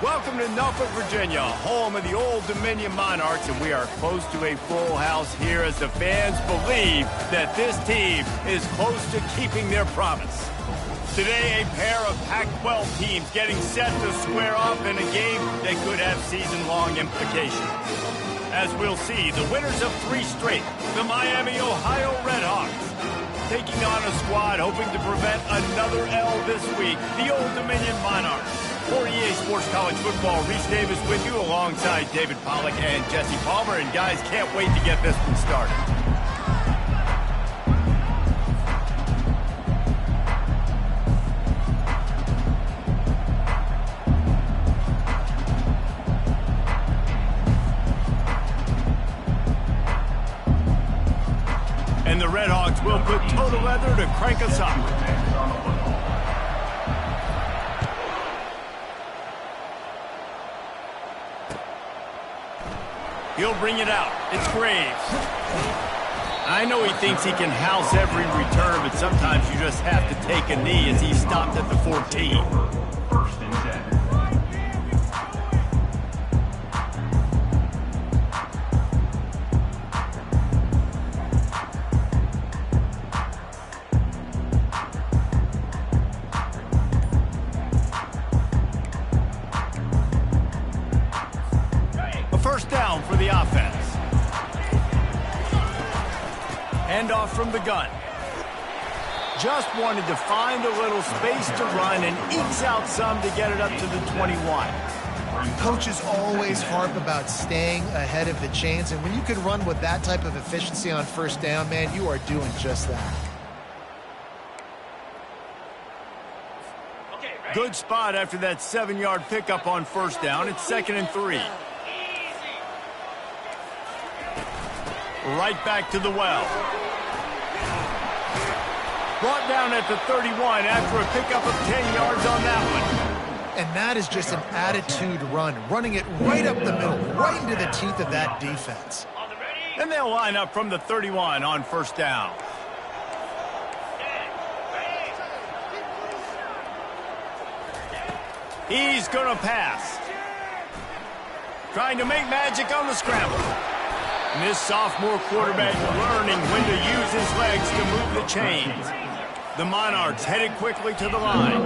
Welcome to Norfolk, Virginia, home of the Old Dominion Monarchs, and we are close to a full house here as the fans believe that this team is close to keeping their promise. Today, a pair of Pac-12 teams getting set to square off in a game that could have season-long implications. As we'll see, the winners of 3 straight, the Miami, Ohio Redhawks, taking on a squad hoping to prevent another L this week, the Old Dominion Monarchs. For EA Sports College Football, Reese Davis with you alongside David Pollack and Jesse Palmer. And guys, can't wait to get this one started. And the Redhawks will put total leather to crank us up. He'll bring it out. It's Graves. I know he thinks he can house every return, but sometimes you just have to take a knee as he stopped at the 14. First and 10. First down for the offense. Handoff from the gun. Just wanted to find a little space to run and ekes out some to get it up to the 21. Coaches always harp about staying ahead of the chains, and when you can run with that type of efficiency on first down, man, you are doing just that. Good spot after that 7-yard pickup on first down. It's 2nd and 3. Right back to the well. Brought down at the 31 after a pickup of 10 yards on that one. And that is just an attitude run, running it right up the middle, right into the teeth of that defense. And they'll line up from the 31 on first down. He's going to pass. Trying to make magic on the scramble. And this sophomore quarterback learning when to use his legs to move the chains. The Monarchs headed quickly to the line.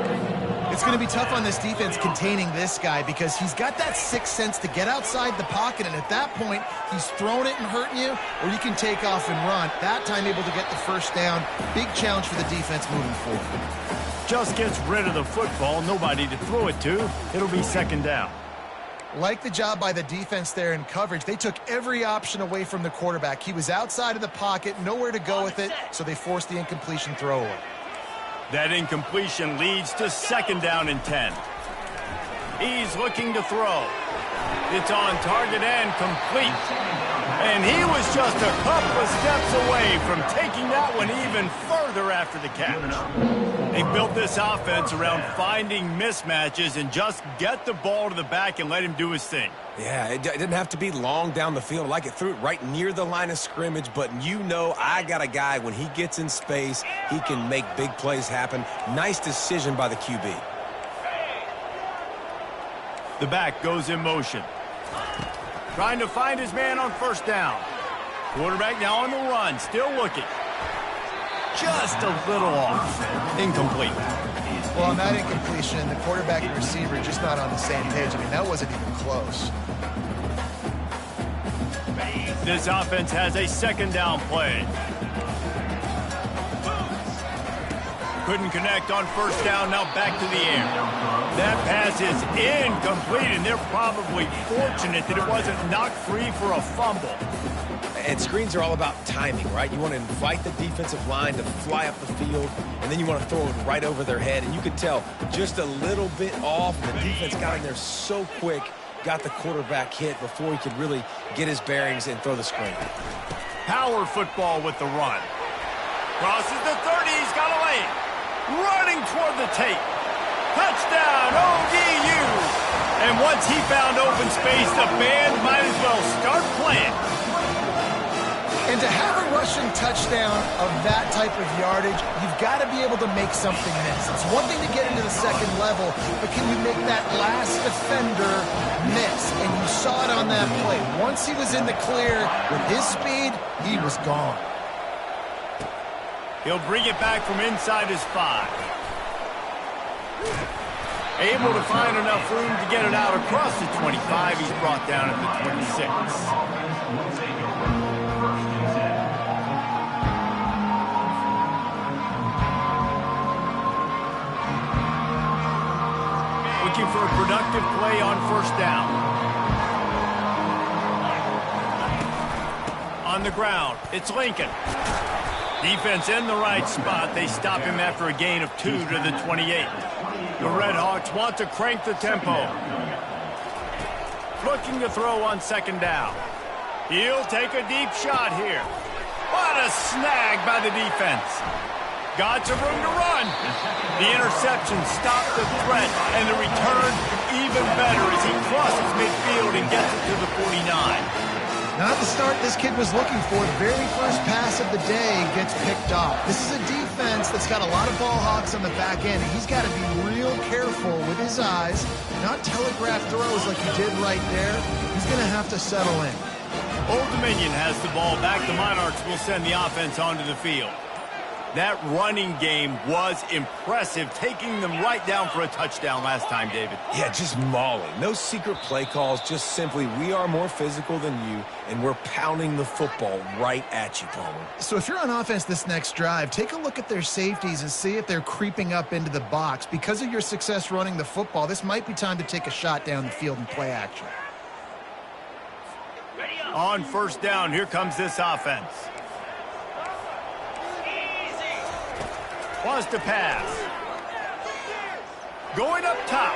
It's going to be tough on this defense containing this guy because he's got that sixth sense to get outside the pocket, and at that point, he's throwing it and hurting you, or you can take off and run. That time able to get the first down. Big challenge for the defense moving forward. Just gets rid of the football, nobody to throw it to. It'll be 2nd down. Like the job by the defense there in coverage. They took every option away from the quarterback. He was outside of the pocket, nowhere to go with it, so they forced the incompletion throw away. That incompletion leads to 2nd down and 10. He's looking to throw. It's on target and complete. And he was just a couple of steps away from taking that one even further after the catch. They built this offense around finding mismatches and just get the ball to the back and let him do his thing. Yeah, it didn't have to be long down the field. Like it threw it right near the line of scrimmage, but you know I got a guy, when he gets in space, he can make big plays happen. Nice decision by the QB. The back goes in motion. Trying to find his man on first down. Quarterback now on the run, still looking. Just a little off. Incomplete. Well, on that incompletion, the quarterback and receiver just not on the same page. I mean, that wasn't even close. This offense has a 2nd down play. Couldn't connect on first down, now back to the air. That pass is incomplete, and they're probably fortunate that it wasn't knocked free for a fumble. And screens are all about timing, right? You want to invite the defensive line to fly up the field, and then you want to throw it right over their head. And you could tell just a little bit off. The defense got in there so quick, got the quarterback hit before he could really get his bearings and throw the screen. Power football with the run. Crosses the 30, he's got a lane. Running toward the tape. Touchdown, ODU. And once he found open space, the band might as well start playing. And to have a rushing touchdown of that type of yardage, you've got to be able to make something miss. It's one thing to get into the second level, but can you make that last defender miss? And you saw it on that play. Once he was in the clear with his speed, he was gone. He'll bring it back from inside his 5. Able to find enough room to get it out across the 25. He's brought down at the 26. Looking for a productive play on first down. On the ground, it's Lincoln. Defense in the right spot. They stop him after a gain of 2 to the 28. The Red Hawks want to crank the tempo. Looking to throw on second down. He'll take a deep shot here. What a snag by the defense. Got some room to run. The interception stopped the threat, and the return even better as he crosses midfield and gets it to the 49. Not the start this kid was looking for. The very first pass of the day gets picked off. This is a defense that's got a lot of ball hawks on the back end, and he's got to be real careful with his eyes, not telegraph throws like he did right there. He's going to have to settle in. Old Dominion has the ball back. The Monarchs will send the offense onto the field. That running game was impressive, taking them right down for a touchdown last time, David. Yeah, just mauling. No secret play calls, just simply we are more physical than you, and we're pounding the football right at you, Palmer. So if you're on offense this next drive, take a look at their safeties and see if they're creeping up into the box. Because of your success running the football, this might be time to take a shot down the field and play action. On first down, here comes this offense. Wants to pass. Going up top.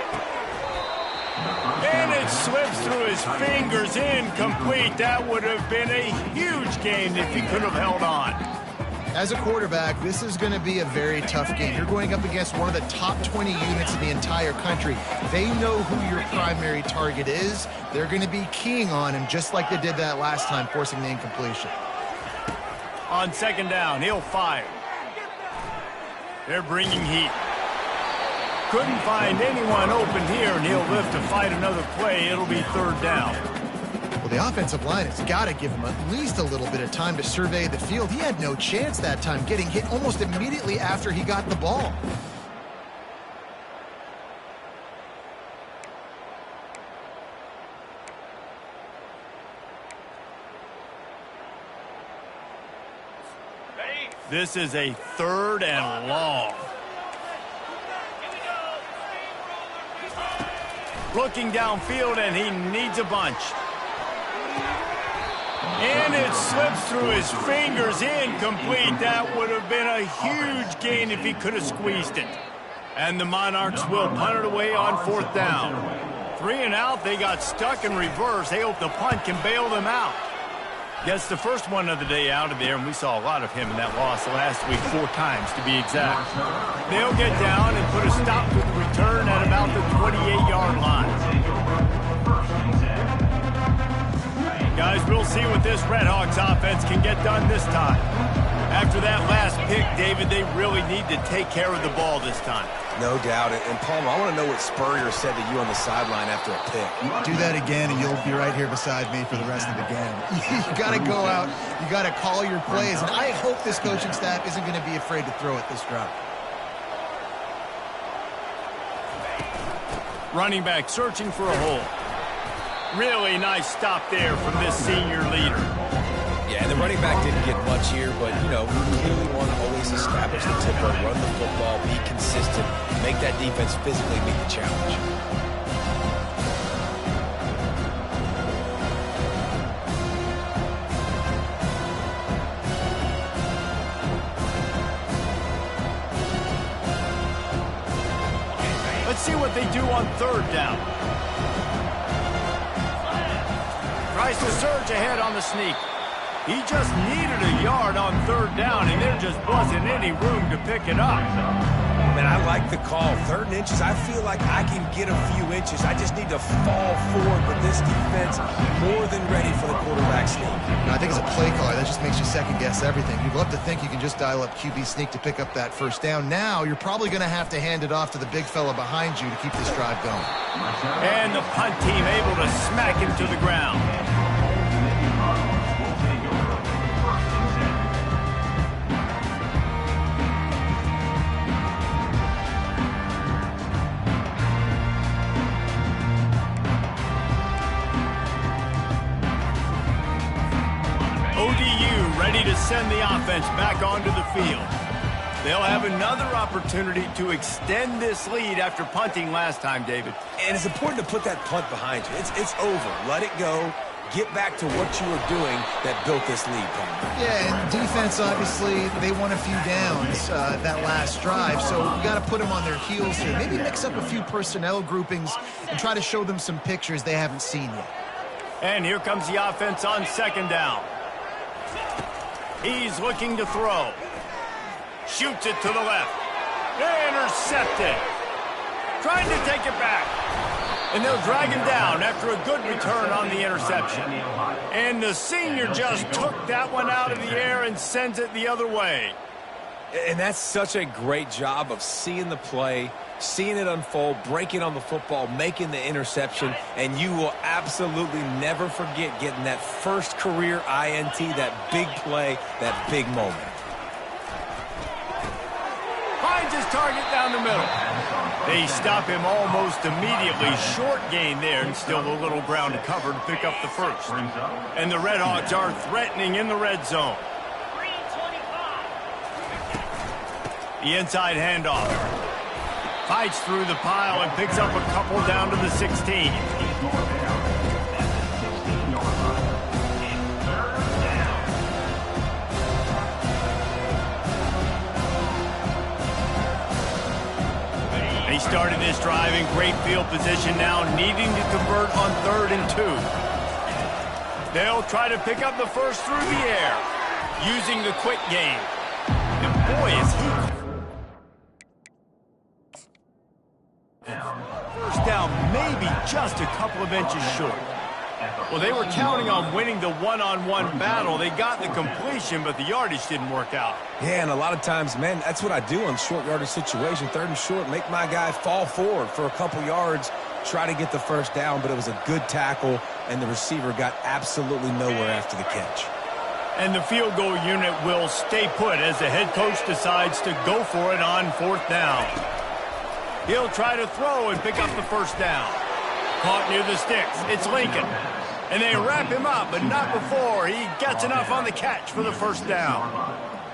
And it slips through his fingers, incomplete. That would have been a huge gain if he could have held on. As a quarterback, this is going to be a very tough game. You're going up against one of the top 20 units in the entire country. They know who your primary target is. They're going to be keying on him just like they did that last time, forcing the incompletion. On second down, he'll fire. They're bringing heat. Couldn't find anyone open here, and he'll live to fight another play. It'll be third down. Well, the offensive line has got to give him at least a little bit of time to survey the field. He had no chance that time, getting hit almost immediately after he got the ball. This is a third and long. Looking downfield, and he needs a bunch. And it slips through his fingers, incomplete. That would have been a huge gain if he could have squeezed it. And the Monarchs will punt it away on fourth down. 3 and out, they got stuck in reverse. They hope the punt can bail them out. Gets the first one of the day out of there, and we saw a lot of him in that loss last week, 4 times to be exact. They'll get down and put a stop to the return at about the 28-yard line. Guys, we'll see what this Red Hawks offense can get done this time. After that last pick, David, they really need to take care of the ball this time. No doubt. And Palmer, I want to know what Spurrier said to you on the sideline after a pick. Do that again, and you'll be right here beside me for the rest of the game. You got to go out. You got to call your plays. And I hope this coaching staff isn't going to be afraid to throw it this drive. Running back searching for a hole. Really nice stop there from this senior leader. Yeah, and the running back didn't get much here, but, you know, we clearly want to always establish the tempo, run the football, be consistent, make that defense physically meet the challenge. Let's see what they do on third down. Tries to surge ahead on the sneak. He just needed a yard on third down, and there just wasn't any room to pick it up. Man, I like the call. 3rd and inches, I feel like I can get a few inches. I just need to fall forward, but this defense more than ready for the quarterback sneak. I think as a play caller, that just makes you second-guess everything. You'd love to think you can just dial up QB sneak to pick up that first down. Now, you're probably going to have to hand it off to the big fella behind you to keep this drive going. And the punt team able to smack him to the ground. ODU ready to send the offense back onto the field. They'll have another opportunity to extend this lead after punting last time, David. And it's important to put that punt behind you. It's over. Let it go. Get back to what you were doing that built this lead, Pat. Yeah, and defense, obviously, they won a few downs that last drive, so you got to put them on their heels here. Maybe mix up a few personnel groupings and try to show them some pictures they haven't seen yet. And here comes the offense on 2nd down. He's looking to throw. Shoots it to the left. Intercepted. Trying to take it back. And they'll drag him down after a good return on the interception. And the senior just took that one out of the air and sends it the other way. And that's such a great job of seeing the play, seeing it unfold, breaking on the football, making the interception, and you will absolutely never forget getting that first career INT, that big play, that big moment. Finds his target down the middle. They stop him almost immediately. Short gain there, and still a little ground to cover to pick up the first. And the Redhawks are threatening in the red zone. The inside handoff. Fights through the pile and picks up a couple down to the 16. They started this drive in great field position, now needing to convert on 3rd and 2. They'll try to pick up the first through the air, using the quick game. And boy, is he... First down, maybe just a couple of inches short. Well, they were counting on winning the one-on-one battle. They got the completion, but the yardage didn't work out. Yeah, and a lot of times, man, that's what I do on short yardage situation. 3rd and short, make my guy fall forward for a couple yards, try to get the first down, but it was a good tackle, and the receiver got absolutely nowhere after the catch. And the field goal unit will stay put as the head coach decides to go for it on 4th down. He'll try to throw and pick up the first down. Caught near the sticks. It's Lincoln. And they wrap him up, but not before he gets enough on the catch for the first down.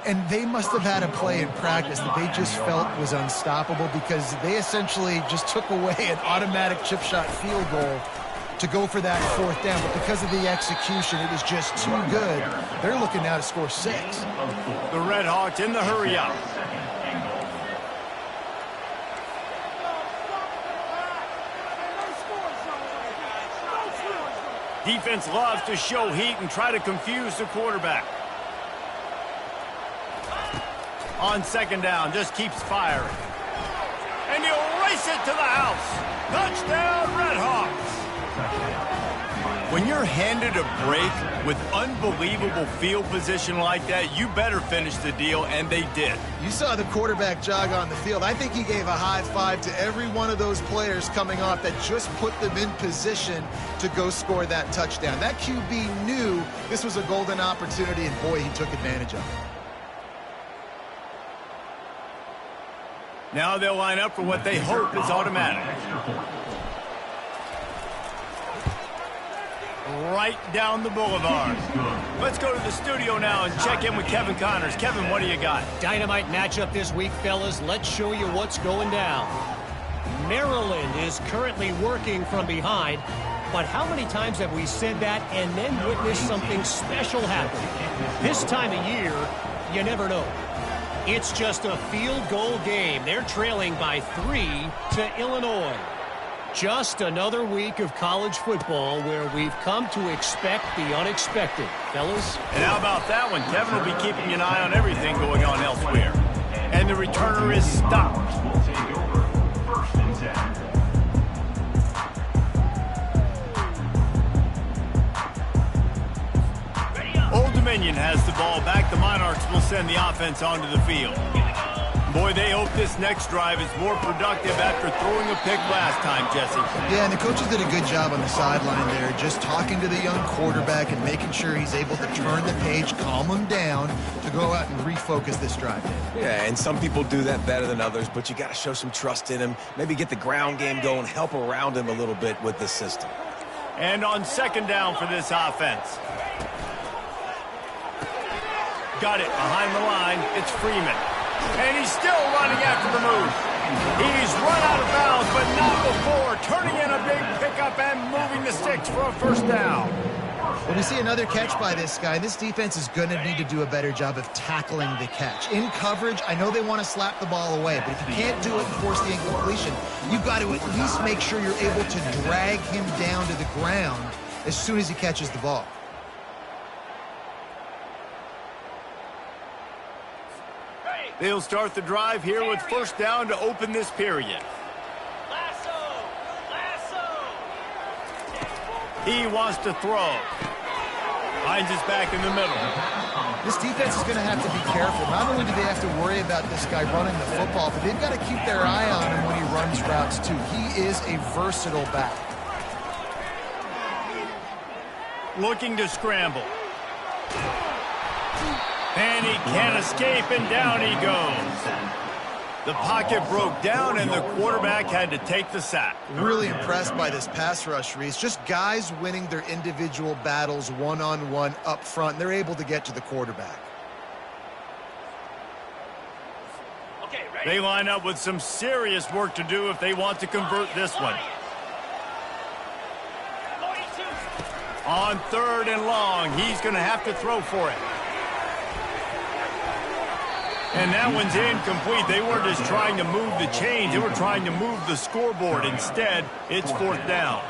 And they must have had a play in practice that they just felt was unstoppable because they essentially just took away an automatic chip shot field goal to go for that 4th down. But because of the execution, it was just too good. They're looking now to score 6. The Redhawks in the hurry-up. Defense loves to show heat and try to confuse the quarterback. On 2nd down, just keeps firing. And he'll race it to the house. Touchdown, Redhawks. When you're handed a break with unbelievable field position like that, you better finish the deal, and they did. You saw the quarterback jog on the field. I think he gave a high five to every one of those players coming off that just put them in position to go score that touchdown. That QB knew this was a golden opportunity, and boy, he took advantage of it. Now they'll line up for what they hope is automatic. Right down the boulevard. Let's go to the studio now and check in with Kevin Connors. Kevin, what do you got? Dynamite matchup this week, fellas. Let's show you what's going down. Maryland is currently working from behind, but how many times have we said that and then witnessed something special happen? This time of year, you never know. It's just a field goal game. They're trailing by 3 to Illinois. Just another week of college football where we've come to expect the unexpected, fellas. And how about that one? Kevin will be keeping an eye on everything going on elsewhere. And the returner is stopped. Old Dominion has the ball back. The Monarchs will send the offense onto the field. Boy, they hope this next drive is more productive after throwing a pick last time, Jesse. Yeah, and the coaches did a good job on the sideline there, just talking to the young quarterback and making sure he's able to turn the page, calm him down, to go out and refocus this drive. Yeah, and some people do that better than others, but you got to show some trust in him, maybe get the ground game going, help around him a little bit with the system. And on second down for this offense. Got it behind the line. It's Freeman. And he's still running after the move. He's run out of bounds, but not before turning in a big pickup and moving the sticks for a first down. Well, we see another catch by this guy. This defense is going to need to do a better job of tackling the catch. In coverage, I know they want to slap the ball away, but if you can't do it and force the incompletion, you've got to at least make sure you're able to drag him down to the ground as soon as he catches the ball. They'll start the drive here with first down to open this period. He wants to throw. Finds his back in the middle. This defense is going to have to be careful. Not only do they have to worry about this guy running the football, but they've got to keep their eye on him when he runs routes too. He is a versatile back. Looking to scramble. And he can't escape, and down he goes. The pocket broke down, and the quarterback had to take the sack. Really impressed by this pass rush, Reese. Just guys winning their individual battles one-on-one up front. They're able to get to the quarterback. They line up with some serious work to do if they want to convert this one. On third and long, he's going to have to throw for it. And that one's incomplete. They weren't just trying to move the chains. They were trying to move the scoreboard. Instead, it's fourth down.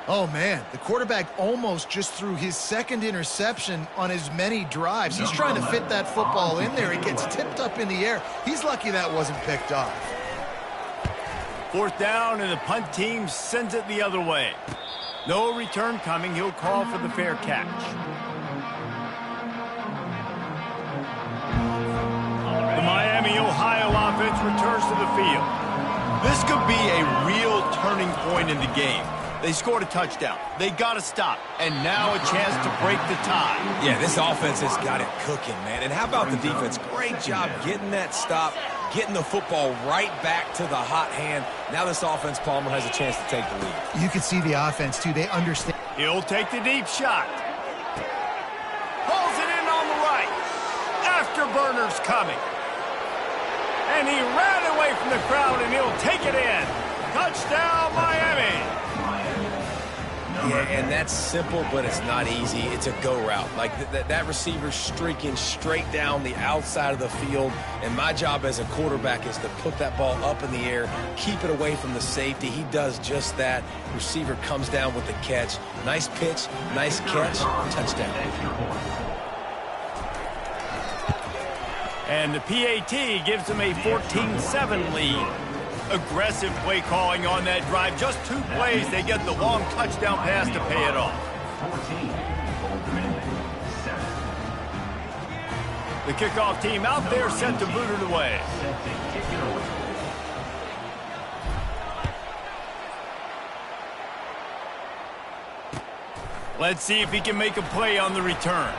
Oh, man. The quarterback almost just threw his second interception on as many drives. He's trying to fit that football in there. It gets tipped up in the air. He's lucky that wasn't picked off. Fourth down, and the punt team sends it the other way. No return coming. He'll call for the fair catch. The Miami, Ohio offense returns to the field. This could be a real turning point in the game. They scored a touchdown. They got to stop. And now a chance to break the tie. Yeah, this offense has got it cooking, man. And how about the defense? Great job getting that stop, getting the football right back to the hot hand. Now this offense, Palmer, has a chance to take the lead. You can see the offense, too. They understand. He'll take the deep shot. Pulls it in on the right. Afterburner's coming. And he ran away from the crowd, and he'll take it in. Touchdown, Miami. Yeah, and that's simple, but it's not easy. It's a go route. Like that receiver streaking straight down the outside of the field, and my job as a quarterback is to put that ball up in the air, keep it away from the safety. He does just that. Receiver comes down with the catch. Nice pitch, nice catch, touchdown. And the PAT gives them a 14-7 lead. Aggressive play calling on that drive. Just 2 plays, they get the long touchdown pass to pay it off. The kickoff team out there set to boot it away. Let's see if he can make a play on the return.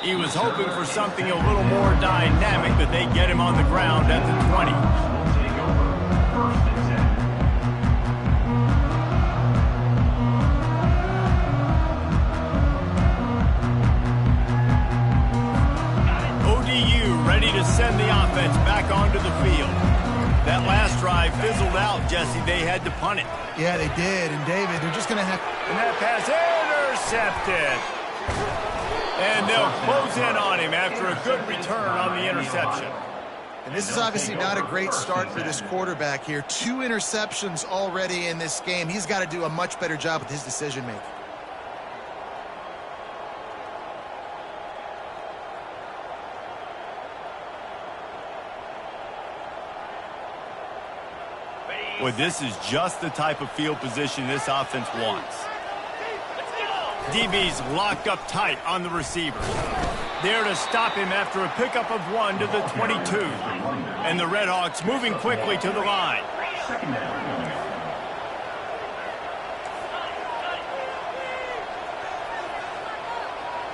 He was hoping for something a little more dynamic, but they get him on the ground at the 20. ODU ready to send the offense back onto the field. That last drive fizzled out, Jesse. They had to punt it. Yeah, they did. And, David, they're just going to have... And that pass intercepted. And they'll close in on him after a good return on the interception. And this is obviously not a great start for this quarterback here. 2 interceptions already in this game. He's got to do a much better job with his decision-making. Well, this is just the type of field position this offense wants. DB's locked up tight on the receiver. There to stop him after a pickup of 1 to the 22. And the Redhawks moving quickly to the line.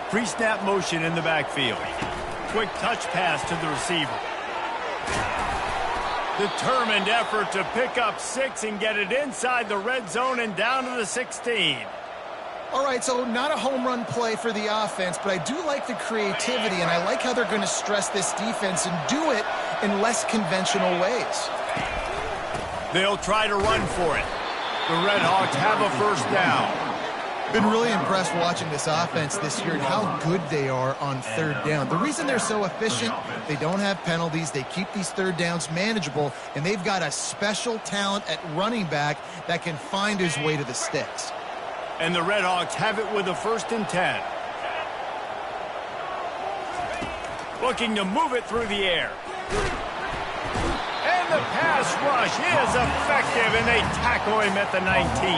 Pre-snap motion in the backfield. Quick touch pass to the receiver. Determined effort to pick up 6 and get it inside the red zone and down to the 16. All right, so not a home run play for the offense, but I do like the creativity, and I like how they're going to stress this defense and do it in less conventional ways. They'll try to run for it. The Redhawks have a first down. Been really impressed watching this offense this year and how good they are on third down. The reason they're so efficient, they don't have penalties, they keep these third downs manageable, and they've got a special talent at running back that can find his way to the sticks. And the Redhawks have it with a 1st and 10. Looking to move it through the air. And the pass rush is effective, and they tackle him at the 19.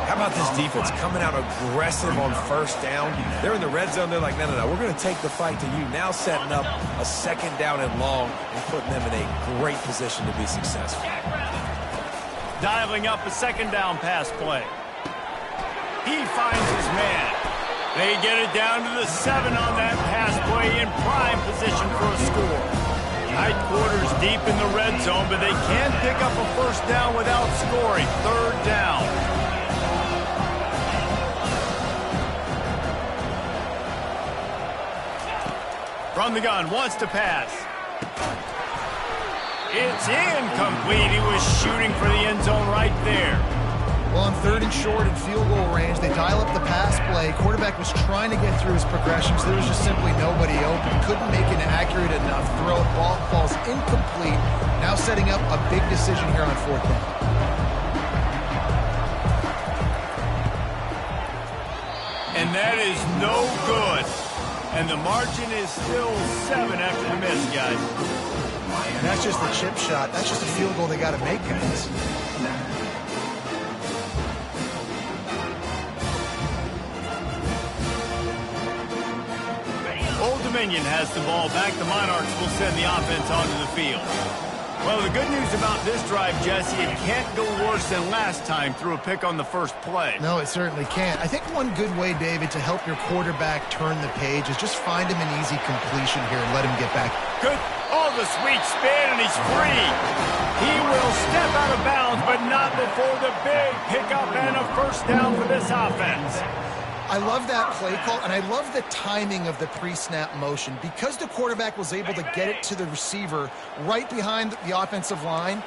How about this defense coming out aggressive on first down? They're in the red zone. They're like, no, we're going to take the fight to you. Now setting up a 2nd down and long and putting them in a great position to be successful. Dialing up a 2nd down pass play. He finds his man. They get it down to the 7 on that pass play in prime position for a score. Tight quarters deep in the red zone, but they can't pick up a 1st down without scoring. 3rd down. From the gun, wants to pass. It's incomplete. He was shooting for the end zone right there. Well, on 3rd and short and field goal range, they dial up the pass play. Quarterback was trying to get through his progressions. There was just simply nobody open. Couldn't make an accurate enough throw. Ball falls incomplete. Now setting up a big decision here on 4th down. And that is no good. And the margin is still 7 after the miss, guys. And that's just a chip shot. That's just a field goal they got to make, guys. Old Dominion has the ball back. The Monarchs will send the offense onto the field. Well, the good news about this drive, Jesse, it can't go worse than last time through a pick on the first play. No, it certainly can't. I think one good way, David, to help your quarterback turn the page is just find him an easy completion here and let him get back. Good. Oh, the sweet spin, and he's free. He will step out of bounds, but not before the big pickup and a 1st down for this offense. I love that play call, and I love the timing of the pre-snap motion. Because the quarterback was able to get it to the receiver right behind the offensive line,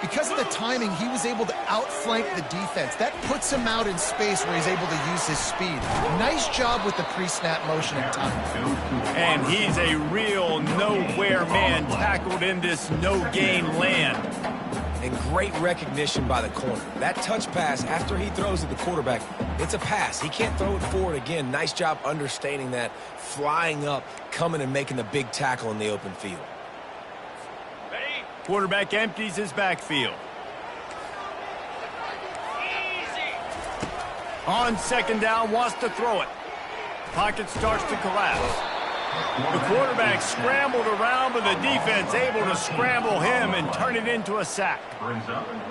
because of the timing, he was able to outflank the defense. That puts him out in space where he's able to use his speed. Nice job with the pre-snap motion and timing. And he's a real nowhere man tackled in this no-gain land. And great recognition by the corner. That touch pass after he throws at the quarterback, it's a pass. He can't throw it forward again. Nice job understanding that, flying up, coming and making the big tackle in the open field. Ready? Quarterback empties his backfield. Easy. On 2nd down, wants to throw it. Pocket starts to collapse. The quarterback scrambled around, but the defense able to scramble him and turn it into a sack.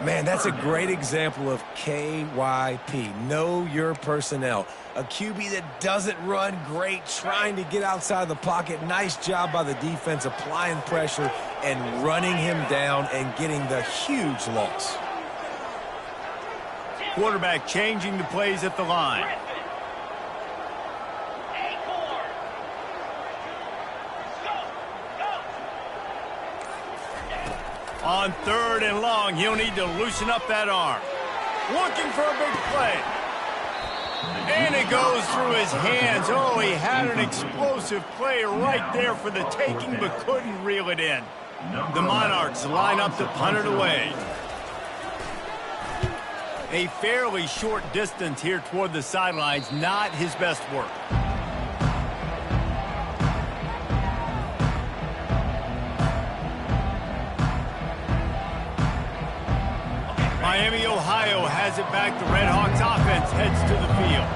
Man, that's a great example of KYP. Know your personnel. A QB that doesn't run great, trying to get outside the pocket. Nice job by the defense applying pressure and running him down and getting the huge loss. Quarterback changing the plays at the line. On 3rd and long, he'll need to loosen up that arm. Looking for a big play. And it goes through his hands. Oh, he had an explosive play right there for the taking, but couldn't reel it in. The Monarchs line up to punt it away. A fairly short distance here toward the sidelines, not his best work. Miami, Ohio has it back. The Red Hawks offense heads to the field.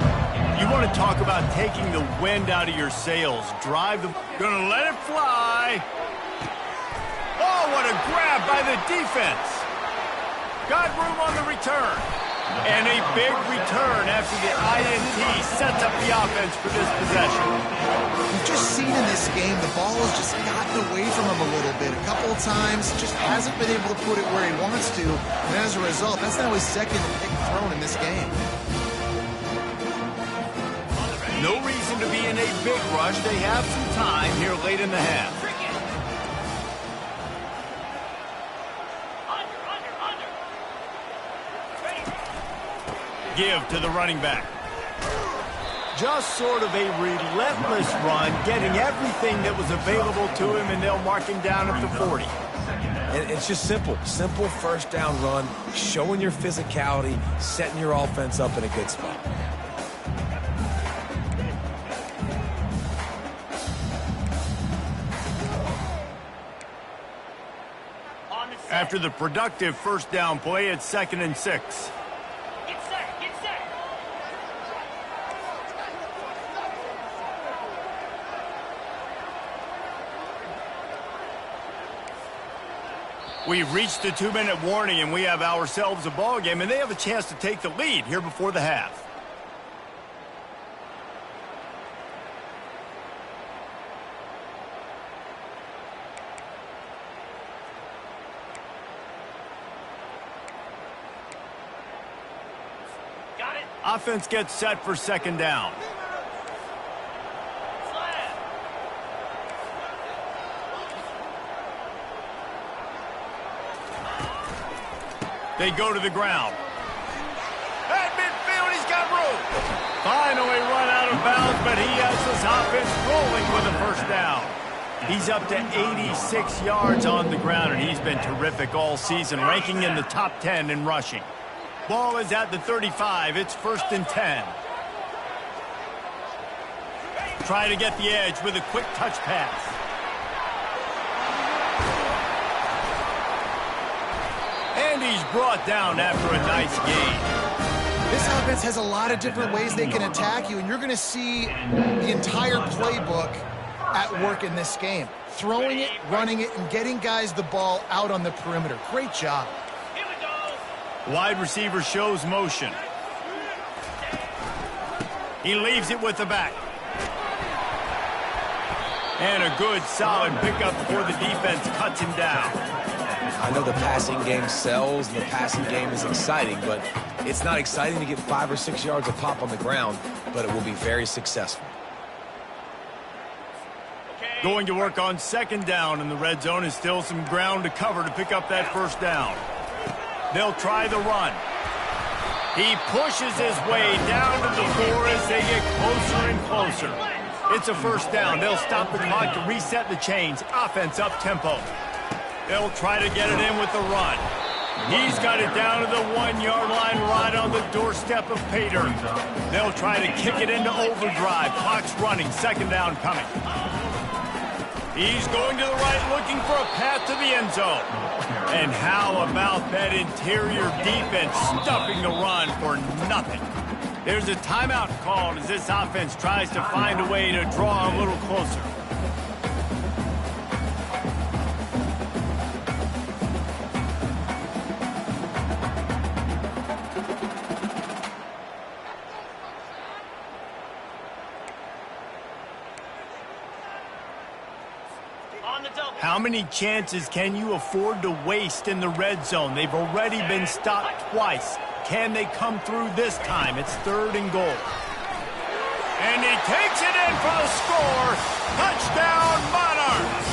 You want to talk about taking the wind out of your sails. Drive the... Gonna let it fly. Oh, what a grab by the defense. Got room on the return. And a big return after the INT sets up the offense for this possession. We've just seen in this game the ball has just gotten away from him a little bit. A couple of times, just hasn't been able to put it where he wants to. And as a result, that's now his second pick thrown in this game. No reason to be in a big rush. They have some time here late in the half. Give to the running back. Just sort of a relentless run, getting everything that was available to him, and they'll mark him down at the 40. And it's just simple first down run, showing your physicality, setting your offense up in a good spot. After the productive first down play, it's 2nd and 6. We've reached the 2-minute warning, and we have ourselves a ball game, and they have a chance to take the lead here before the half. Got it. Offense gets set for 2nd down. They go to the ground. At midfield, he's got room. Finally run out of bounds, but he has this offense rolling with a first down. He's up to 86 yards on the ground, and he's been terrific all season, ranking in the top 10 in rushing. Ball is at the 35. It's 1st and 10. Try to get the edge with a quick touch pass. And he's brought down after a nice gain. This offense has a lot of different ways they can attack you, and you're going to see the entire playbook at work in this game. Throwing it, running it, and getting guys the ball out on the perimeter. Great job. Here we go. Wide receiver shows motion. He leaves it with the back. And a good, solid pickup before the defense cuts him down. I know the passing game sells and the passing game is exciting, but it's not exciting to get 5 or 6 yards of pop on the ground, but it will be very successful. Going to work on 2nd down, and the red zone is still some ground to cover to pick up that first down. They'll try the run. He pushes his way down to the floor as they get closer and closer. It's a first down. They'll stop the clock to reset the chains. Offense up tempo. They'll try to get it in with the run. He's got it down to the 1-yard line right on the doorstep of pay dirt. They'll try to kick it into overdrive. Clock's running. 2nd down coming. He's going to the right looking for a path to the end zone. And how about that interior defense stuffing the run for nothing? There's a timeout called as this offense tries to find a way to draw a little closer. How many chances can you afford to waste in the red zone? They've already been stopped twice. Can they come through this time? It's 3rd and goal. And he takes it in for the score. Touchdown, Monarchs!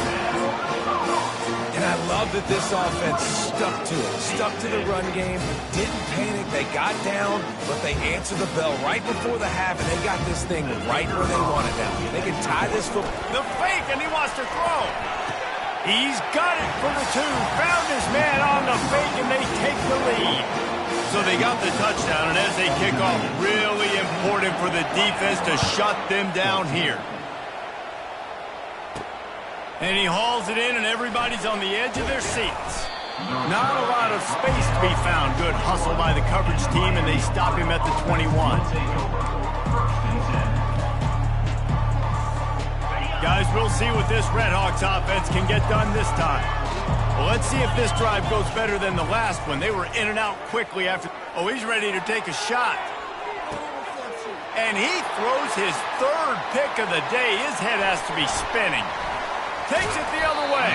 And I love that this offense stuck to it. Stuck to the run game. Didn't panic. They got down, but they answered the bell right before the half, and they got this thing right where they want it now. They can tie this football. The fake, and he wants to throw. He's got it for the 2. Found his man on the fake, and they take the lead. So they got the touchdown, and as they kick off, really important for the defense to shut them down here. And he hauls it in, and everybody's on the edge of their seats. Not a lot of space to be found. Good hustle by the coverage team, and they stop him at the 21. Guys, we'll see what this Redhawks offense can get done this time. Well, let's see if this drive goes better than the last one. They were in and out quickly after... Oh, he's ready to take a shot. And he throws his third pick of the day. His head has to be spinning. Takes it the other way.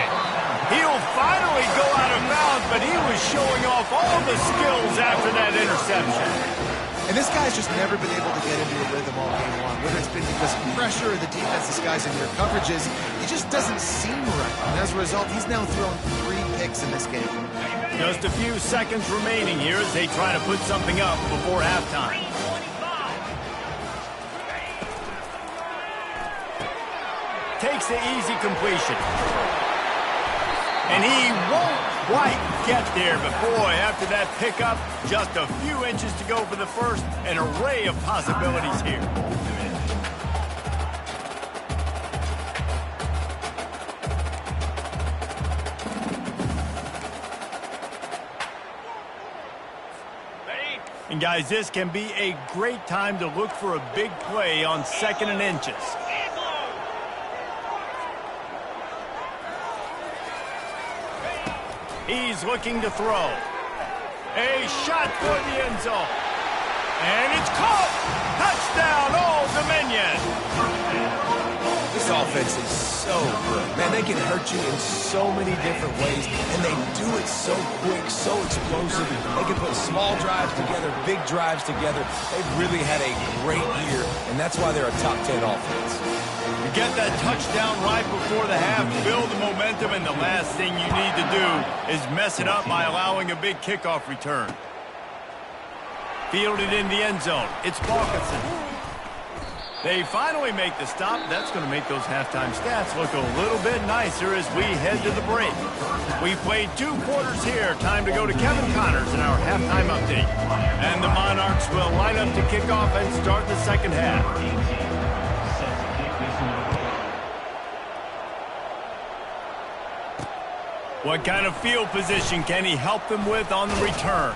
He'll finally go out of bounds, but he was showing off all the skills after that interception. And this guy's just never been able to get into a rhythm all game long. Whether it's been because of pressure or the defense disguising their coverages, he just doesn't seem right. And as a result, he's now thrown 3 picks in this game. Just a few seconds remaining here as they try to put something up before halftime. Takes the easy completion. And he won't quite get there, but boy, after that pickup, just a few inches to go for the first, an array of possibilities here. And guys, this can be a great time to look for a big play on 2nd and inches. He's looking to throw. A shot for the end zone. And it's caught! Touchdown, Old Dominion! This offense is so good. Man, they can hurt you in so many different ways, and they do it so quick, so explosive. They can put small drives together, big drives together. They've really had a great year, and that's why they're a top 10 offense. You get that touchdown right before the half, build the momentum, and the last thing you need to do is mess it up by allowing a big kickoff return. Fielded in the end zone. It's Walkinson. They finally make the stop. That's going to make those halftime stats look a little bit nicer as we head to the break. We played 2 quarters here. Time to go to Kevin Connors in our halftime update. And the Monarchs will line up to kick off and start the second half. What kind of field position can he help them with on the return?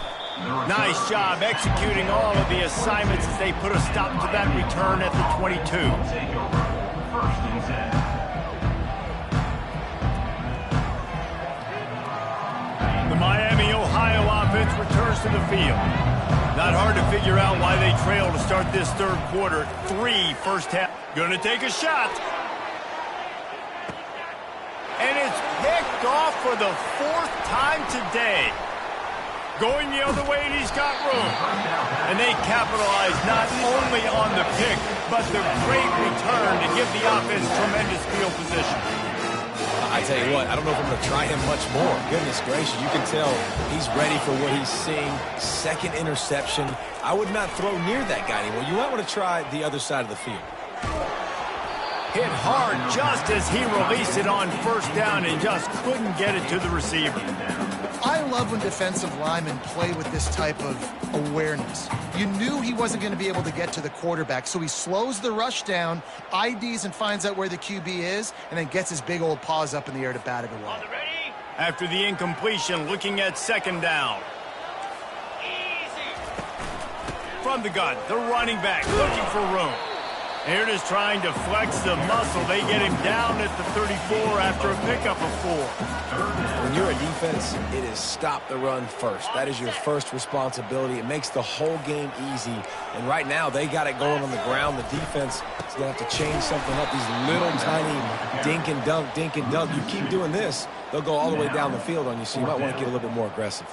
Nice job executing all of the assignments as they put a stop to that return at the 22. The Miami, Ohio offense returns to the field. Not hard to figure out why they trail to start this 3rd quarter. 3 first half. Gonna take a shot. And it's picked off for the 4th time today. Going the other way, and he's got room. And they capitalize not only on the pick, but the great return to give the offense tremendous field position. I tell you what, I don't know if I'm going to try him much more. Goodness gracious, you can tell he's ready for what he's seeing. 2nd interception. I would not throw near that guy anymore. You might want to try the other side of the field. Hit hard just as he released it on 1st down and just couldn't get it to the receiver. I love when defensive linemen play with this type of awareness. You knew he wasn't going to be able to get to the quarterback, so he slows the rush down, IDs and finds out where the QB is, and then gets his big old paws up in the air to bat it away. After the incompletion, looking at 2nd down. From the gun, the running back looking for room. Here it is trying to flex the muscle. They get him down at the 34 after a pickup of 4. When you're a defense, it is stop the run first. That is your first responsibility. It makes the whole game easy. And right now, they got it going on the ground. The defense is going to have to change something up. These little tiny dink and dunk, dink and dunk. You keep doing this, they'll go all the way down the field on you, so you might want to get a little bit more aggressive.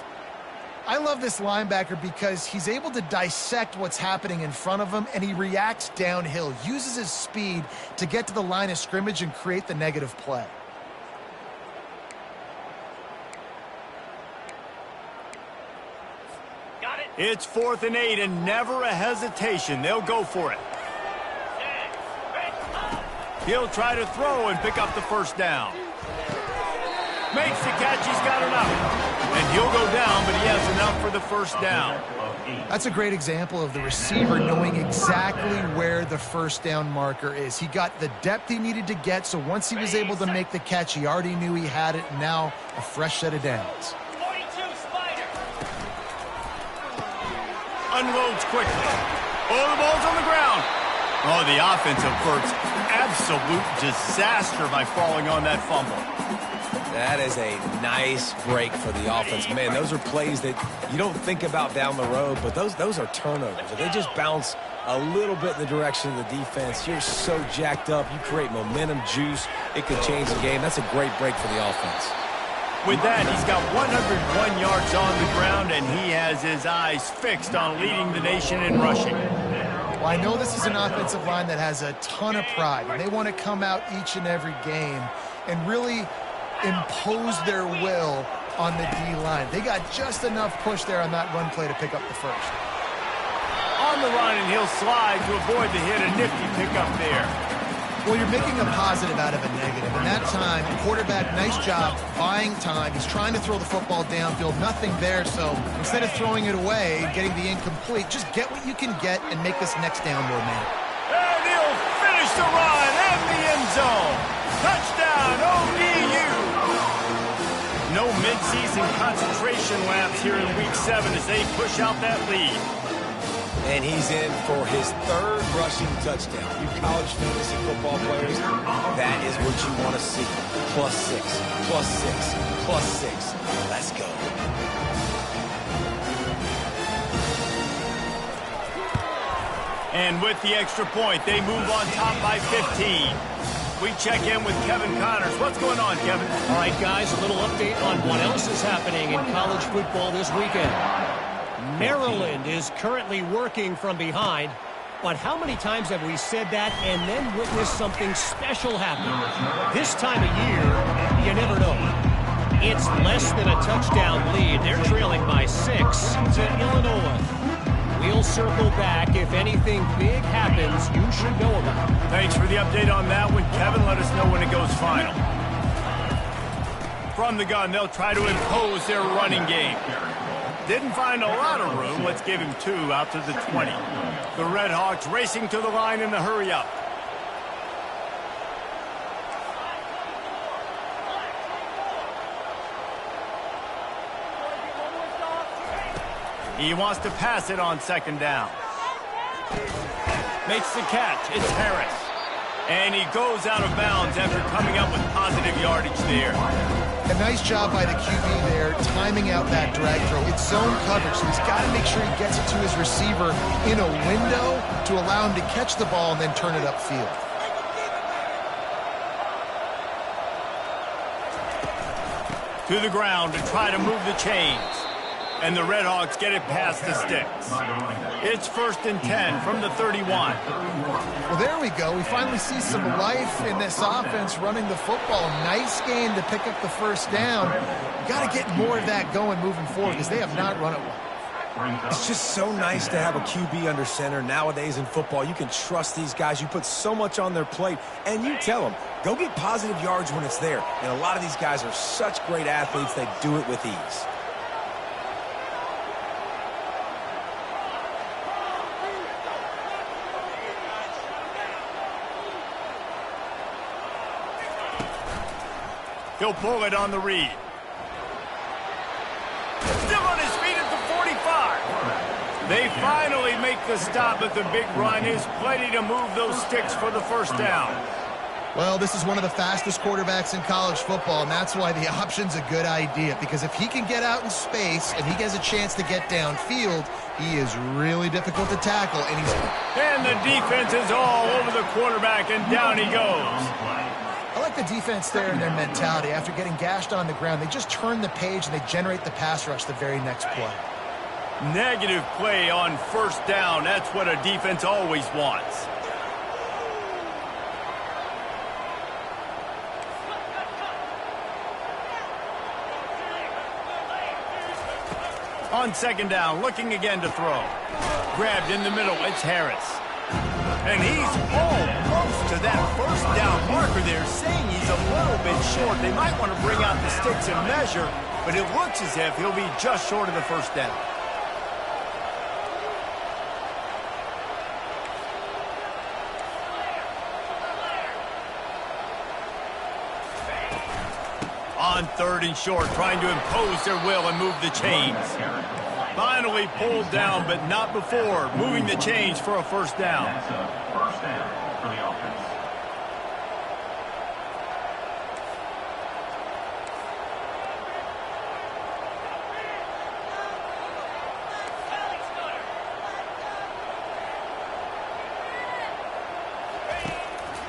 I love this linebacker because he's able to dissect what's happening in front of him, and he reacts downhill, uses his speed to get to the line of scrimmage and create the negative play. Got it. It's 4th and 8, and never a hesitation. They'll go for it. He'll try to throw and pick up the 1st down. Makes the catch. He's got enough. And he'll go down, but he has enough for the 1st down. That's a great example of the receiver knowing exactly where the 1st down marker is. He got the depth he needed to get, so once he was able to make the catch, he already knew he had it, and now a fresh set of downs. unloads quickly. Oh, the ball's on the ground. Oh, the offense averts absolute disaster by falling on that fumble. That is a nice break for the offense. Man, those are plays that you don't think about down the road, but those are turnovers. If they just bounce a little bit in the direction of the defense, you're so jacked up. You create momentum, juice. It could change the game. That's a great break for the offense. With that, he's got 101 yards on the ground, and he has his eyes fixed on leading the nation in rushing. Well, I know this is an offensive line that has a ton of pride, and they want to come out each and every game and really impose their will on the D-line. They got just enough push there on that run play to pick up the first. On the run, and he'll slide to avoid the hit. A nifty pickup there. Well, you're making a positive out of a negative. And that time, quarterback, nice job buying time. He's trying to throw the football downfield. Nothing there, so instead of throwing it away, getting the incomplete, just get what you can get and make this next down more manageable. And he'll finish the run and the end zone. Touchdown, ODU. No midseason concentration laps here in Week 7 as they push out that lead. And he's in for his third rushing touchdown. You college fantasy football players, that is what you want to see. +6, +6, +6. Let's go. And with the extra point, they move on top by 15. We check in with Kevin Connors. What's going on, Kevin? All right, guys, a little update on what else is happening in college football this weekend. Maryland is currently working from behind, but how many times have we said that and then witnessed something special happen? This time of year, you never know. It's less than a touchdown lead. They're trailing by 6 to Illinois. We'll circle back. If anything big happens, you should know about it. Thanks for the update on that one, Kevin. Let us know when it goes final. From the gun, they'll try to impose their running game. Didn't find a lot of room. Let's give him 2 out to the 20. The Red Hawks racing to the line in the hurry-up. He wants to pass it on second down. Makes the catch. It's Harris. And he goes out of bounds after coming up with positive yardage there. A nice job by the QB there, timing out that drag throw. It's zone coverage, so he's got to make sure he gets it to his receiver in a window to allow him to catch the ball and then turn it upfield. To the ground to try to move the chains. And the Red Hawks get it past the sticks. It's 1st and 10 from the 31. Well, there we go. We finally see some life in this offense running the football. Nice game to pick up the first down. Got to get more of that going moving forward because they have not run it well. It's just so nice to have a QB under center. Nowadays in football, you can trust these guys. You put so much on their plate, and you tell them, go get positive yards when it's there. And a lot of these guys are such great athletes, they do it with ease. He'll pull it on the read. Still on his feet at the 45. They finally make the stop, but the big run is plenty to move those sticks for the first down. Well, this is one of the fastest quarterbacks in college football, and that's why the option's a good idea, because if he can get out in space and he has a chance to get downfield, he is really difficult to tackle. And the defense is all over the quarterback, and down he goes. I like the defense there and their mentality. After getting gashed on the ground, they just turn the page and they generate the pass rush the very next play. Negative play on first down. That's what a defense always wants. On second down, looking again to throw. Grabbed in the middle, it's Harris. And he's almost to that first down marker there, saying he's a little bit short. They might want to bring out the sticks and measure, but it looks as if he'll be just short of the first down. On 3rd and short, trying to impose their will and move the chains. Finally pulled down, but not before. Moving the chains for a first down. That's a first down for the offense.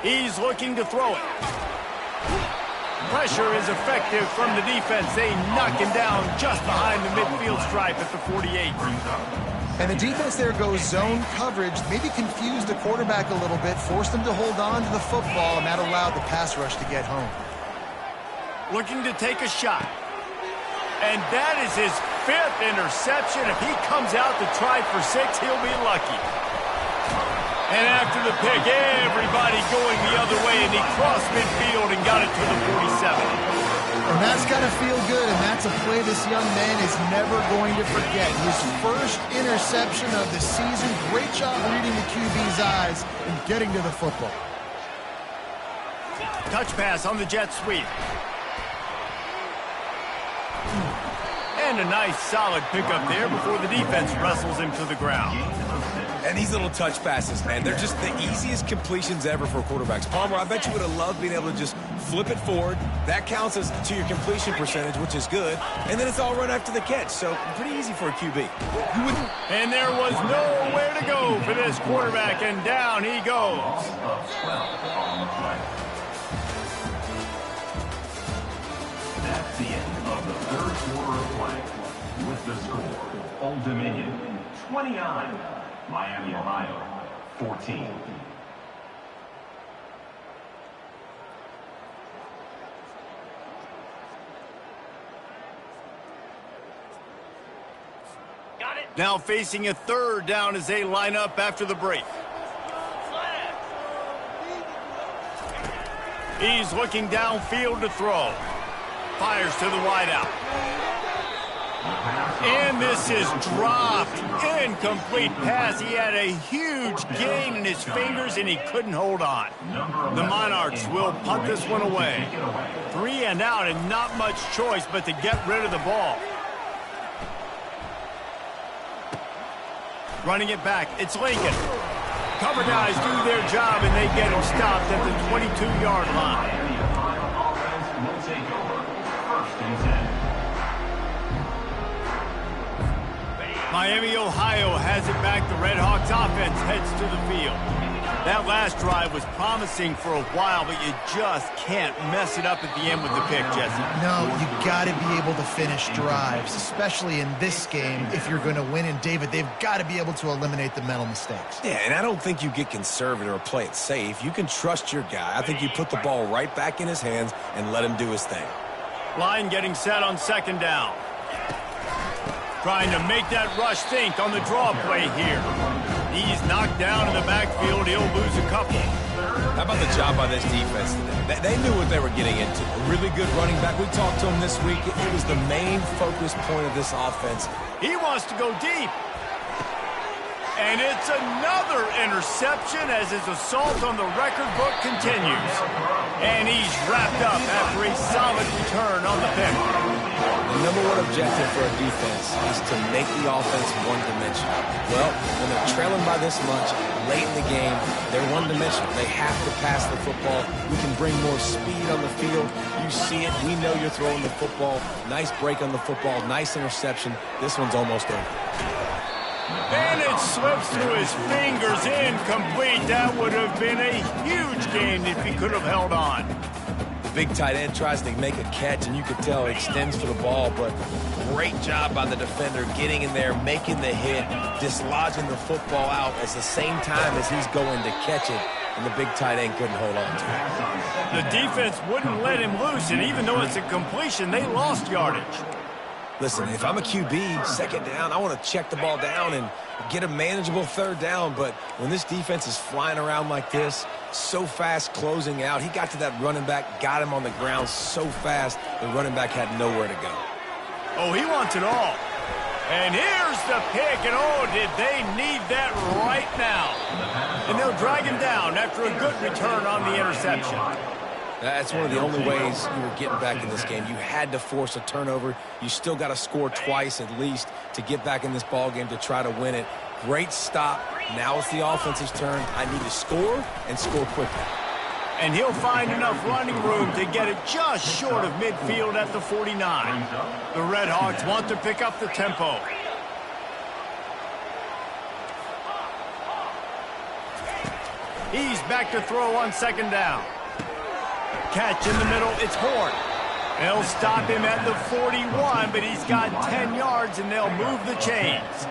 He's looking to throw it. Pressure is effective from the defense. They knock him down just behind the midfield stripe at the 48. And the defense there goes zone coverage, maybe confused the quarterback a little bit, forced him to hold on to the football, and that allowed the pass rush to get home. Looking to take a shot. And that is his 5th interception. If he comes out to try for 6, he'll be lucky. And after the pick, everybody going the other way, and he crossed midfield and got it to the 47. And that's got to feel good, and that's a play this young man is never going to forget. His first interception of the season. Great job reading the QB's eyes and getting to the football. Touch pass on the jet sweep. And a nice solid pickup there before the defense wrestles him to the ground. And these little touch passes, man, they're just the easiest completions ever for quarterbacks. Palmer, I bet you would have loved being able to just flip it forward. That counts as to your completion percentage, which is good. And then it's all run after the catch, so pretty easy for a QB. You wouldn't... And there was nowhere to go for this quarterback, and down he goes. That's the end of the third quarter of play. With the score, Old Dominion 29, Miami, Ohio 14. Now facing a third down as they line up after the break. He's looking downfield to throw. Fires to the wideout. And this is dropped. Incomplete pass. He had a huge gain in his fingers, and he couldn't hold on. The Monarchs will punt this one away. 3 and out, and not much choice but to get rid of the ball. Running it back, it's Lincoln. Cover guys do their job, and they get him stopped at the 22-yard line. Miami, Ohio has it back. The Red Hawks offense heads to the field. That last drive was promising for a while, but you just can't mess it up at the end with the pick, Jesse. No, you got to be able to finish drives, especially in this game if you're going to win. And, David, they've got to be able to eliminate the mental mistakes. Yeah, and I don't think you get conservative or play it safe. You can trust your guy. I think you put the ball right back in his hands and let him do his thing. Line getting set on second down. Trying to make that rush think on the draw play here. He's knocked down in the backfield. He'll lose a couple. How about the job by this defense today? They knew what they were getting into. A really good running back. We talked to him this week. It was the main focus point of this offense. He wants to go deep. And it's another interception as his assault on the record book continues. And he's wrapped up after a solid return on the pick. The number one objective for a defense is to make the offense one-dimensional. Well, when they're trailing by this much, late in the game, they're one-dimensional. They have to pass the football. We can bring more speed on the field. You see it. We know you're throwing the football. Nice break on the football. Nice interception. This one's almost over. And it slips through his fingers, incomplete. That would have been a huge gain if he could have held on. The big tight end tries to make a catch, and you could tell he extends for the ball, but great job by the defender getting in there, making the hit, dislodging the football out at the same time as he's going to catch it, and the big tight end couldn't hold on to it. The defense wouldn't let him loose, and even though it's a completion, they lost yardage. Listen, if I'm a QB, second down, I want to check the ball down and get a manageable third down. But when this defense is flying around like this, so fast closing out, he got to that running back, got him on the ground so fast, the running back had nowhere to go. Oh, he wants it all. And here's the pick, and oh, did they need that right now. And they'll drag him down after a good return on the interception. That's one of the only ways you were getting back in this game. You had to force a turnover. You still got to score twice at least to get back in this ball game to try to win it. Great stop. Now it's the offense's turn. I need to score and score quickly. And he'll find enough running room to get it just short of midfield at the 49. The Red Hawks want to pick up the tempo. He's back to throw on second down. Catch in the middle, it's Horn. They'll stop him at the 41, but he's got 10 yards, and they'll move the chains.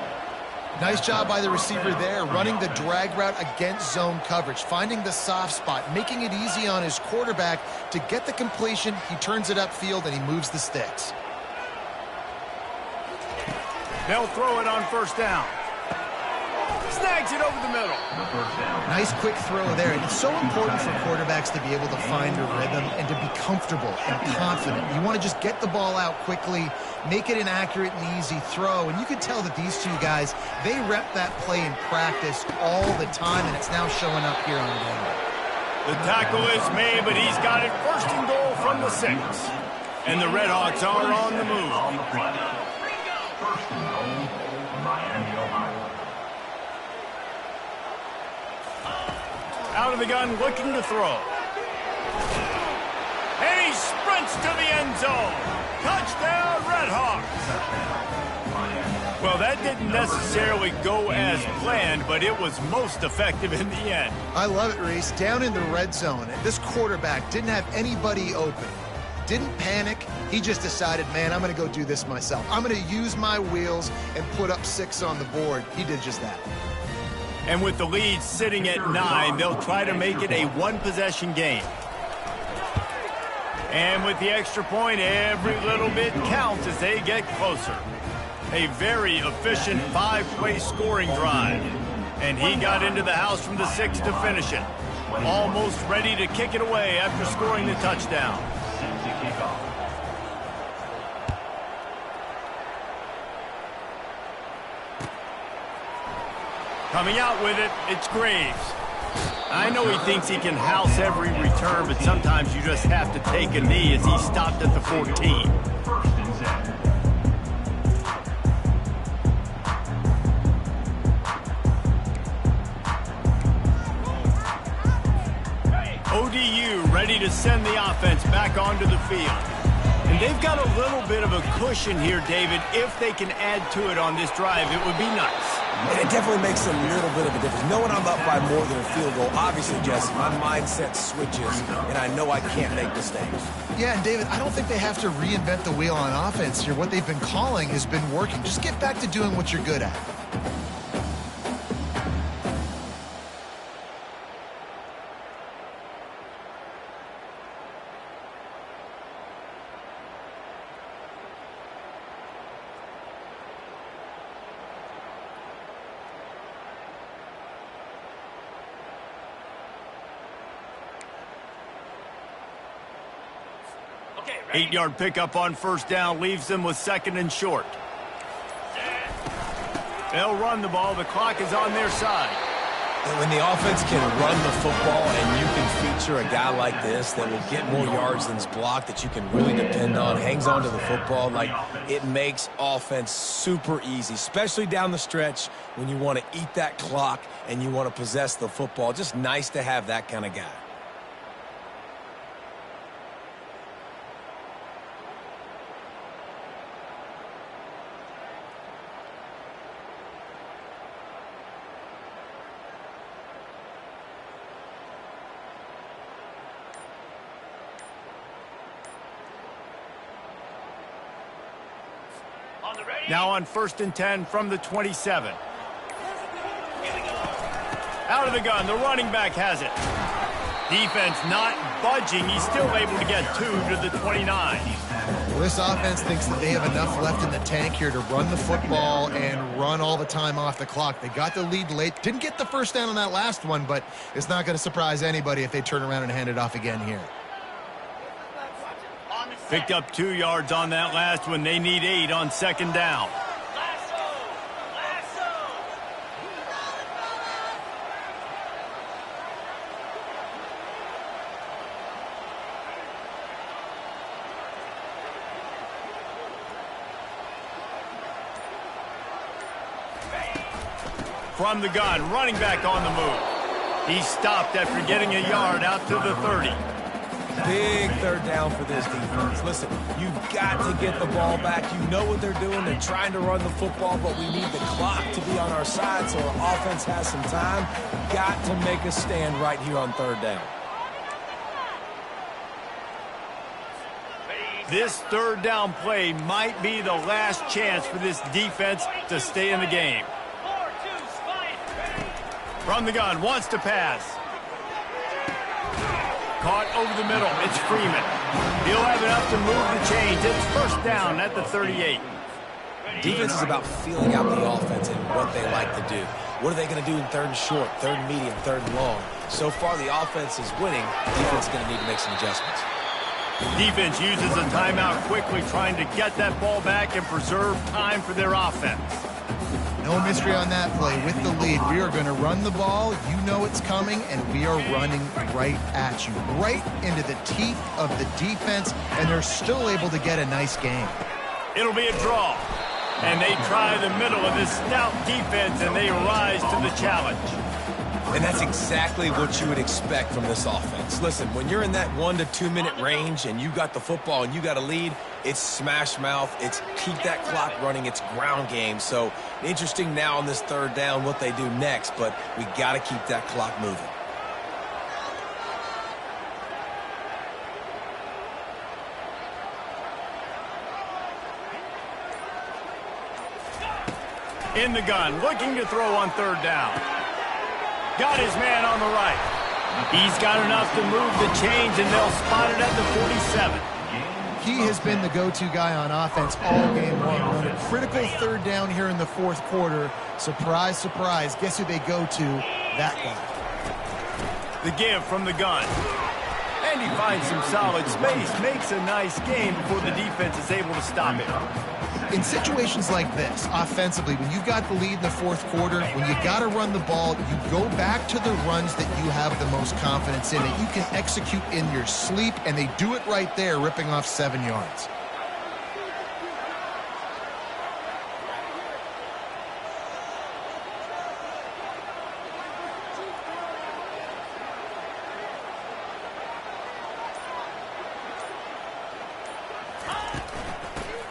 Nice job by the receiver there, running the drag route against zone coverage, finding the soft spot, making it easy on his quarterback to get the completion. He turns it upfield, and he moves the sticks. They'll throw it on first down. Snags it over the middle. Nice quick throw there. And it's so important for quarterbacks to be able to find a rhythm and to be comfortable and confident. You want to just get the ball out quickly, make it an accurate and easy throw. And you can tell that these two guys, they rep that play in practice all the time, and it's now showing up here on the game. The tackle is made, but he's got it first and goal from the 6. And the Red Hawks are on the move. First and goal, Miami, Ohio. Out of the gun, looking to throw. And he sprints to the end zone. Touchdown, Red Hawks. Well, that didn't necessarily go as planned, but it was most effective in the end. I love it, Reese. Down in the red zone, and this quarterback didn't have anybody open. Didn't panic. He just decided, man, I'm going to go do this myself. I'm going to use my wheels and put up 6 on the board. He did just that. And with the lead sitting at 9, they'll try to make it a one-possession game. And with the extra point, every little bit counts as they get closer. A very efficient 5-play scoring drive. And he got into the house from the 6 to finish it. Almost ready to kick it away after scoring the touchdown. Coming out with it, it's Graves. I know he thinks he can house every return, but sometimes you just have to take a knee as he stopped at the 14. First and 10. ODU ready to send the offense back onto the field. And they've got a little bit of a cushion here, David. If they can add to it on this drive, it would be nice. And it definitely makes a little bit of a difference. Knowing I'm up by more than a field goal, obviously, Jesse, my mindset switches, and I know I can't make mistakes. Yeah, and David, I don't think they have to reinvent the wheel on offense here. What they've been calling has been working. Just get back to doing what you're good at. Okay, 8-yard pickup on first down leaves them with second and short. They'll run the ball. The clock is on their side. And when the offense can run the football and you can feature a guy like this that will get more yards than's blocked, that you can really depend on, hangs on to the football, like it makes offense super easy, especially down the stretch when you want to eat that clock and you want to possess the football. Just nice to have that kind of guy. Now on first and 10 from the 27. Out of the gun, the running back has it. Defense not budging. He's still able to get 2 to the 29. Well, this offense thinks that they have enough left in the tank here to run the football and run all the time off the clock. They got the lead late. Didn't get the first down on that last one, but it's not going to surprise anybody if they turn around and hand it off again here. Picked up 2 yards on that last one. They need 8 on second down. From the gun, running back on the move. He stopped after getting a yard out to the 30. Big third down for this defense. Listen, you've got to get the ball back. You know what they're doing. They're trying to run the football, but we need the clock to be on our side so our offense has some time. Got to make a stand right here on third down. This third down play might be the last chance for this defense to stay in the game. From the gun, wants to pass. Caught over the middle. It's Freeman. He'll have enough to move the chains. It's first down at the 38. Defense is about feeling out the offense and what they like to do. What are they going to do in third and short, third and medium, third and long? So far, the offense is winning. Defense is going to need to make some adjustments. Defense uses a timeout quickly, trying to get that ball back and preserve time for their offense. No mystery on that play. With the lead, we are going to run the ball. You know it's coming, and we are running right at you, right into the teeth of the defense, and they're still able to get a nice game. It'll be a draw, and they try the middle of this stout defense, and they rise to the challenge. And that's exactly what you would expect from this offense. Listen, when you're in that 1 to 2 minute range and you got the football and you got a lead, it's smash mouth, it's keep that clock running, it's ground game. So interesting now on this third down what they do next, but we got to keep that clock moving. In the gun, looking to throw on third down. Got his man on the right. He's got enough to move the chains, and they'll spot it at the 47. He has been the go-to guy on offense all game long. On a critical third down here in the fourth quarter. Surprise, surprise. Guess who they go to? That guy. The give from the gun. And he finds some solid space. Makes a nice game before the defense is able to stop it. In situations like this, offensively, when you've got the lead in the fourth quarter, when you got to run the ball, you go back to the runs that you have the most confidence in, that you can execute in your sleep, and they do it right there, ripping off 7 yards.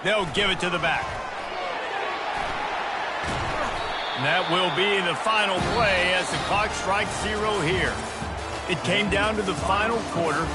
They'll give it to the back. And that will be the final play as the clock strikes 0 here. It came down to the final quarter.